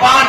5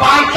5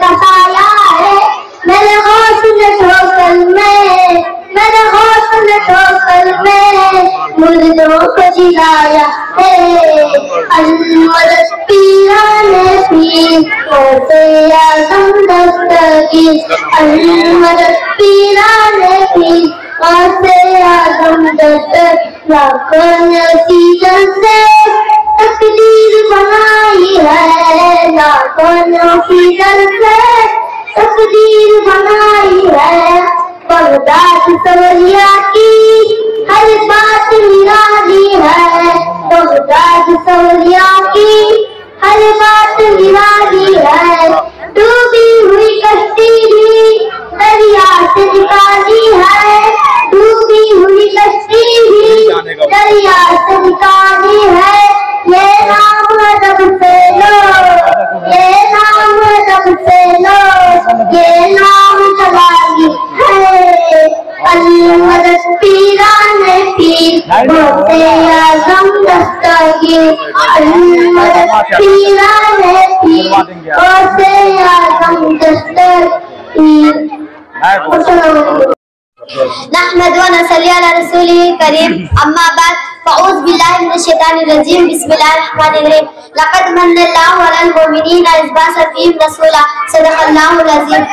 کا سایہ ہے میرے حوصلے ٹھوکر میں، میرے حوصلے ٹھوکر میں مردوں کو جلایا ہے المدد پیران پیر غوثِ اعظم دستگیر، المدد پیران پیر غوثِ اعظم دستگیر، لاکھوں نے سیزن سے تقدیر بنائی ہے، لاکھوں نے سیزن سے تقدیر بنائی ہے، بغداد سوریا کی ہر بات نرالی ہے، بغداد سوریا کی ہر بات نرالی ہے، ڈوبی ہوئی کشتی بھی دریا سے نکالی ہے، ڈوبی ہوئی کشتی بھی دریا سے نکالی ہے، یہ نام ادب سے لو، یہ نام ادب سے لو، یہ نام جلالی ہے المدد پیران پیر غوثِ اعظم دستگیر، المدد پیران پیر غوثِ اعظم دستگیر۔ نحمد و نصلی علی رسولہ کریم، اما بعد فاعوذ باللہ من الشیطان الرجیم، بسم اللہ الرحمن الرحیم، لقد من اللہ علی المؤمنین اذ بعث فیہم رسولا، صدق اللہ العظیم۔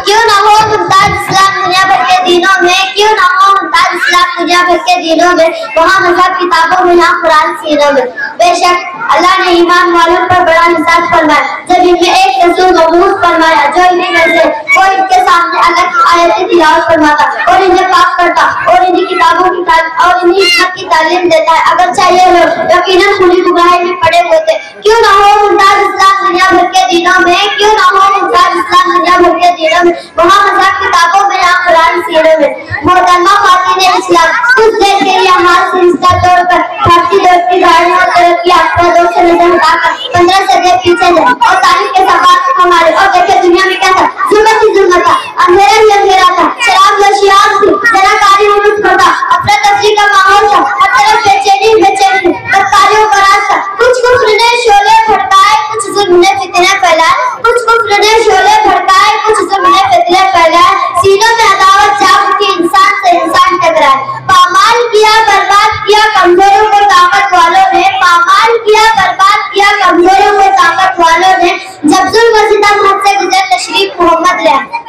کیوں نہ ہو ممتاز اسلام دنیا بھر کے دینوں میں، کیوں نہ ہو ممتاز اسلام دنیا بھر کے دینوں میں، وہاں مذہب کتابوں میں، یہاں قرآن سینوں میں۔ بے شک اللہ نے ایمان والوں پر بڑا احسان فرمایا جب ان میں ایک رسول مبعوث فرمایا جو انہیں میں سے کوئی ان کے سامنے اللہ کی آیتیں تلاوت فرماتا اور انہیں پاک کرتا اور انہیں کتابوں کی اور انہیں حق کی تعلیم دیتا ہے، اگرچہ یہ لوگ یقیناً کھلی گمراہی میں پڑے ہوئے تھے۔ کیوں نہ ہو ممتاز اسلام دنیا بھر کے دینوں میں، کیوں نہ ہو ممتاز اسلام دنیا بھر کے دینوں میں، وہاں مذہب کتابوں میں، یہاں قرآن سیروں میں۔ محترمہ خواتین اسلام، کچھ دیر کے لیے ہاتھ سے رشتہ توڑ کر بھاگتی دوڑتی گاڑیوں اور ترقی یافتہ دور سے نظر ہٹا کر 15 صدیاں پیچھے جائیں اور تاریخ کے سفر ہمارے اور دیکھیں دنیا میں کیا تھا، ظلمت ہی ظلمت تھا، اندھیرا ہی اندھیرا تھا، شراب نوشیان تھی، زناکاری عروج پر تھا، افراتفری کا ماحول تھا، ہر طرف بے چینی تھی، بدکاریوں کا راز تھا۔ کچھ کفر نے شعلے بھڑکائے، کچھ ظلم نے فتنے پھیلائے، کچھ کفر نے شعلے بھڑکائے، کچھ ظلم نے فتنے پھیلائے، سینوں میں عداوت جاگ اٹھی، انسان سے انسان ٹکرائے، پامال کیا برباد کیا کمزوروں کو طاقت والوں نے، پامال کیا برباد کیا کمزوروں کو طاقت والوں نے، جب ظلم و ستم حد سے گزر تشریف محمد لے آئے۔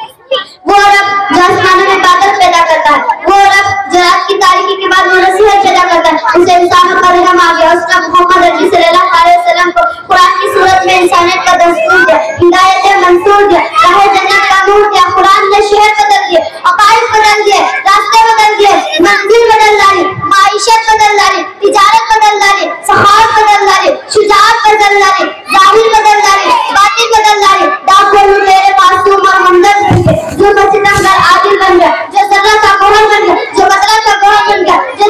وہ رب جو آسمانوں میں بادل پیدا کرتا ہے، وہ رب جو رات کی تاریکی کے بعد وہ نصیحت پیدا کرتا ہے، اسے انسانوں پر رحم آ گیا، اس نے محمد عربی صلی اللہ علیہ وسلم کو قرآن کی صورت میں انسانیت کا دستور دیا، ہدایت منصور دیا، راہ جنت کا نور دیا، قرآن نے شہر بدل دیے، عقائد بدل دیے، راستے بدل دیے، منزل بدل ڈالی، معیشت بدل ڈالی، تجارت بدل ڈالی، سخاوت بدل ڈالی، شجاعت بدل ڈالی، ظاہر بدل ڈالی، باطن بدل ڈالی، ڈاکو میرے معصوم اور ہمدرد بن گئے، جو ستمگر عادل بن گیا، جو ذرہ کا گوہر بن گیا، جو قطرہ کا گوہر بن گیا، جو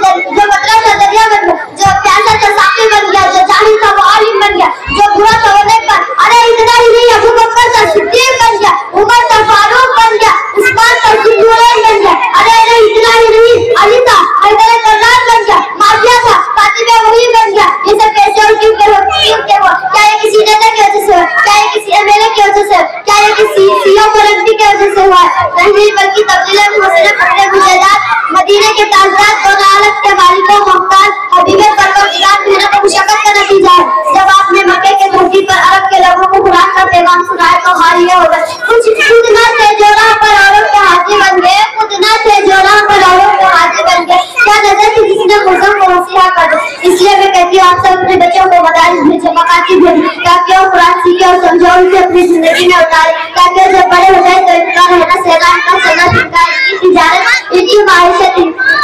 قطرہ کا دریا بن گیا، جو پیاسا کا ساقی بن گیا، جو جاہل تھا وہ عالم بن گیا، جو برا تھا وہ نیک بن، ارے اتنا ہی نہیں، ابو بکر کا صدیق بن گیا، عمر کا فاروق بن گیا، عثمان کا ذوالنورین بن گیا، ارے اتنا ہی نہیں، علی تھا حیدر کرار بن گیا، معاویہ تھا فاطمہ وحی بن گیا۔ یہ سب کیسے اور کیوں کے ہوا؟ کیا یہ کسی نیتا کی وجہ سے ہوا؟ کیا یہ کسی ایم ایل اے کی وجہ سے ہوا؟ کیا یہ کسی سی او مرکزی کی وجہ سے ہوا؟ نہیں، بلکہ تبدیل محسن پکڑے گجرات مدینے کے تاجدار دونوں عالم کے مالکوں محتاج حبیب پروردگار محنت و مشقت کا نتیجہ ہے۔ جب آپ نے مکے کے دھرتی پر عرب کے لوگوں کو قرآن کا پیغام سنایا تو حال یہ ہوگا، کچھ خود نہ تھے جو راہ پر اوروں کے حاجی بن گئے، خود نہ تھے جو راہ پر اوروں کے حاجی بن گئے، کیا نظر تھی جس نے مذہب کو وسیع کر دیا۔ اس لیے میں کہتی ہوں آپ سب اپنے بچوں کو مدارس بھیجیں، مکاتب بھیجیں، تاکہ وہ قرآن سیکھیں اور سمجھو، ان سے اپنی زندگی میں اتارے، تاکہ جب بڑے ہو جائے تو اتنا رہنا سہنا ان کا چلنا چلتا ہے، ان کی تجارت، ان کی معیشت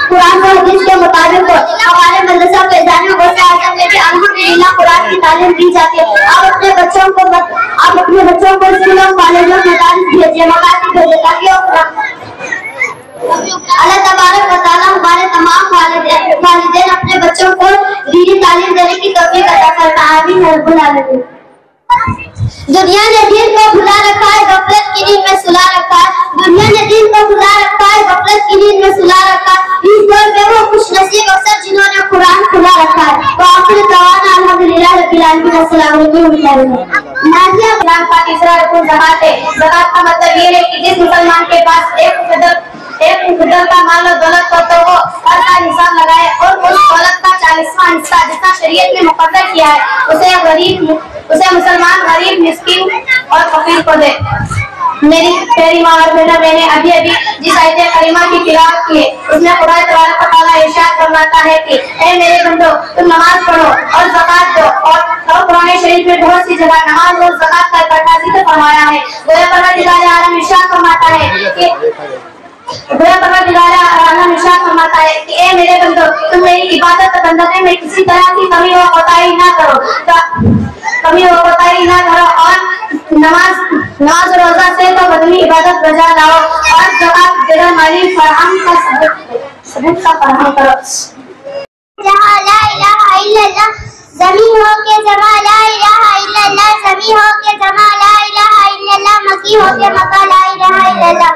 قرآن و حدیث کے مطابق ہو۔ ہمارے مدرسہ فیضان میں غوث اعظم میں بھی الحمدللہ قرآن کی تعلیم دی جاتی ہے۔ آپ اپنے بچوں کو اسکولوں کالجوں مدارس بھیجیں، مکاتب بھیجیں، تاکہ وہ اللہ تبارک و تعالیٰ ہمارے تمام والدین اپنے بچوں کو دینی تعلیم دینے کی توفیق عطا فرمائے، آمین رب العالمین۔ دنیا نے دین کو بھلا رکھا ہے، غفلت کی نیند میں سلا رکھا ہے، دنیا نے دین کو بھلا رکھا ہے، غفلت کی نیند میں سلا رکھا ہے، اس دور میں وہ خوش نصیب افسر جنہوں نے قرآن کھلا رکھا ہے۔ وآخر دعوانا الحمدللہ رب العالمین۔ العالمین السلام علیکم۔ نازیہ قرآن کا تیسرا رکن زکات ہے۔ زکات کا مطلب یہ ہے کہ جس مسلمان کے پاس ایک قدر کا مال و دولت ہو تو وہ ہر سال حساب لگائے اور اس دولت کا 40واں حصہ جتنا شریعت نے مقرر کیا ہے اسے مسلمان غریب مسکین اور فقیر کو دے۔ میری پیاری ماں اور بیٹا میں نے ابھی جس آیت کریمہ کی تلاوت کی ہے اس میں خدا تبارک و تعالیٰ ارشاد فرماتا ہے کہ اے میرے بندو تم نماز پڑھو اور زکات دو، اور قرآن شریف میں بہت سی جگہ نماز اور زکات کا اکٹھا ذکر فرمایا ہے۔ گویا پروردگار عالم ارشاد فرماتا ہے کہ اے میرے بندو تم میری عبادت اور بندگی میں کسی طرح کی کمی و کوتاہی نہ کرو اور نماز روزہ سے تو بدنی عبادت بجا لاؤ اور زکات غیر مالی فراہم کا ثبوت کا فراہم کرو۔ جہاں لا الہ الا اللہ زمین ہو کے جمع لا الہ الا اللہ، زمین ہو کے جمع لا الہ الا اللہ، مکی ہو کے مکہ لا الہ الا اللہ۔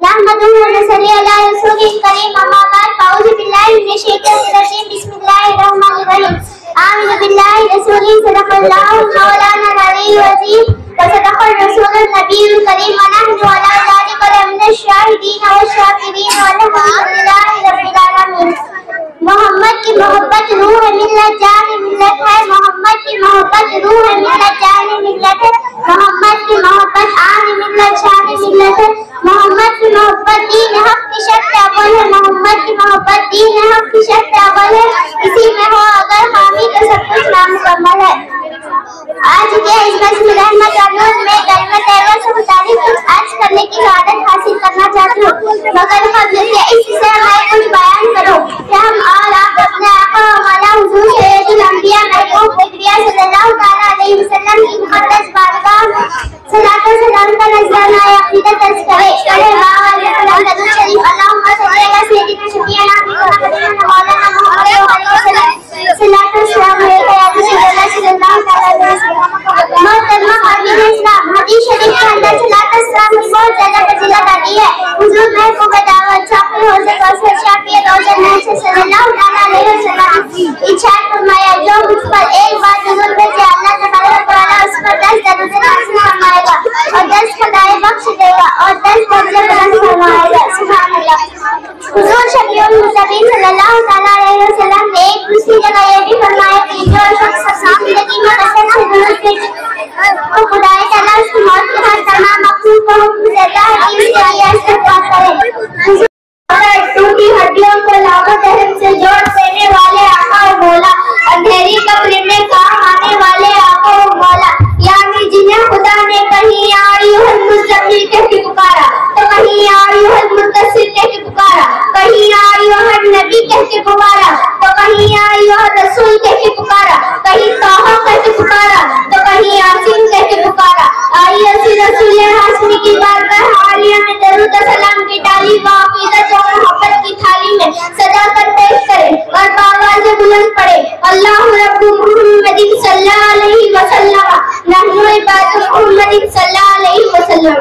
نحمدہ و نصلی علی رسول کریم، اما بعد فاعوذ باللہ من الشیطان الرجیم، بسم اللہ الرحمن الرحیم۔ آمین باللہ رسول صدق اللہ مولانا العلی العظیم وصدق الرسول النبی الکریم، ونحن علی ذلک لمن الشاہدین والشاکرین والحمد للہ رب العالمین۔ محمد کی محبت روح ملت جان ملت ہے، محمد کی محبت روح ملت جان ملت ہے، محمد کی محبت آن ملت شان ملت ہے، محمد کی محبت دین حق کی شرط اول ہے، محمد کی محبت دین حق کی شرط اول ہے، اسی میں ہو اگر حامی تو سب کچھ نامکمل ہے۔ آج کے اس بسم رحمت اور میں کلمہ طیبہ سے متعلق کچھ عرض کرنے کی سعادت حاصل کرنا چاہتی ہوں، مگر قبل کہ اس سے میں کچھ بیان کروں کہ ہم اور آپ اپنے آقا و مولا حضور سید الانبیاء محبوب فکریہ صلی اللہ تعالیٰ علیہ وسلم کی مقدس بارگاہ میں صلاۃ و سلام کا نذرانہ عقیدت عرض کرے۔ اللہم صلی علی سیدنا شفیعنا محمد مولانا محمد علیہ وسلم، صلاۃ و سلام علیہ صلی اللہ تعالیٰ علیہ وسلم۔ محترمہ خواتین اسلام، حدیث شریف کے اندر صلاۃ و سلام کی بہت زیادہ فضیلت آتی ہے۔ حضور محبوب دعوت شاکر حوض کوثر شافی روزہ محشر صلی اللہ تعالیٰ علیہ وسلم ارشاد فرمایا، جو مجھ پر ایک بار ضرور بھیجے اللہ تبارک و تعالیٰ اس پر 10 درجے حاصل فرمائے گا اور 10 خطائیں بخش دے گا اور 10 درجے بلند فرمائے گا۔ سبحان اللہ۔ حضور شفیع المذنبین صلی اللہ تعالیٰ علیہ وسلم نے ایک دوسری جگہ یہ بھی فرمایا کہ جو شخص اپنی زندگی میں کثرت سے درود بھیجے تو خدا تعالیٰ اس کی موت کے بعد تمام مخلوق کو حکم دیتا ہے کہ اس کے لیے استغفار کرے۔ ٹوٹی ہڈیوں کو لاقت اہم سے جوڑ دینے والے آقا و مولا، اندھیری قبر میں کام آنے والے آقا و مولا، یعنی جنہیں خدا نے کہیں یا ایھا المزمل کہہ کے پکارا تو کہیں یا ایھا المدثر کہہ کے پکارا، کہیں یا ایھا النبی کہہ کے پکارا تو کہیں یا ایھا الرسول کہہ کے پکارا، کہیں طٰہٰ کہہ کے پکارا تو کہیں یاسین کہہ کے پکارا۔ آئیے اسی رسول ہاشمی کی بارگاہ عالیہ میں درود و سلام کی ڈالی و عقیدت اور محبت کی تھالی میں سجا کر پیش کرے اور بآواز بلند پڑے، اللہ رب محمد صلی اللہ علیہ وسلم، نحن عباد محمد صلی اللہ علیہ وسلم۔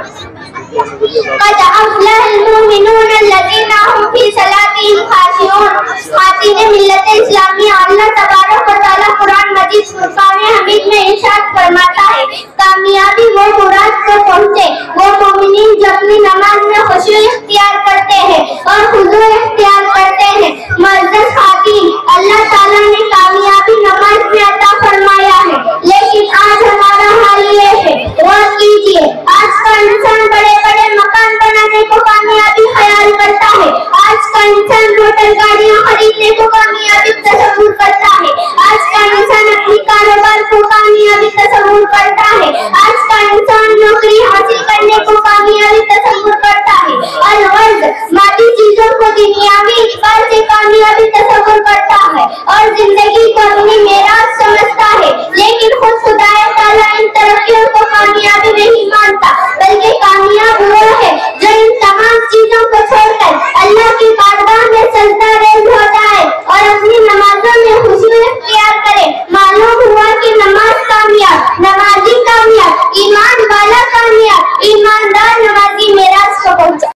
قد افلح المؤمنون الذین هم فی صلاتهم خاشعون۔ خواتین ملت اسلامیہ، اللہ تبارک و تعالیٰ قرآن مجید فرقان حمید میں ارشاد فرماتا ہے، کامیابی وہ مراد کو پہنچے وہ مومنین جو اپنی نماز میں خشوع اختیار کرتے ہیں اور خضوع اختیار کرتے ہیں۔ معزز خواتین، اللہ تعالیٰ نے کامیابی نماز میں عطا فرمایا ہے، لیکن آج ہمارا حال یہ ہے، غور کیجیے، آج کا انسان بڑے بڑے مکان بنانے کو کامیابی خیال کرتا ہے، آج کا انسان موٹر گاڑیاں خریدنے کو کامیابی تصور کرتا ہے، آج کا انسان اپنی کاروبار کو کامیابی تصور کرتا ہے، آج کا انسان نوکری حاصل کرنے کو کامیابی تصور کرتا ہے، الغرض مادی چیزوں کو دنیاوی اعتبار سے کامیابی تصور کرتا ہے اور زندگی کو اپنی میراث سمجھتا ہے، لیکن خود خدا تعالیٰ ان ترقیوں کو کامیابی نہیں مانتا، بلکہ کامیاب وہ ہے جو ان تمام چیزوں کو چھوڑ کر اللہ کی بارگاہ میں سجدہ ریز ہو جائے اور اپنی نمازوں میں خشوع اختیار کرے۔ معلوم ہوا کہ نماز کامیاب، نمازی کامیاب، ایمان والا کامیاب، ایماندار نمازی میراث کو پہنچا۔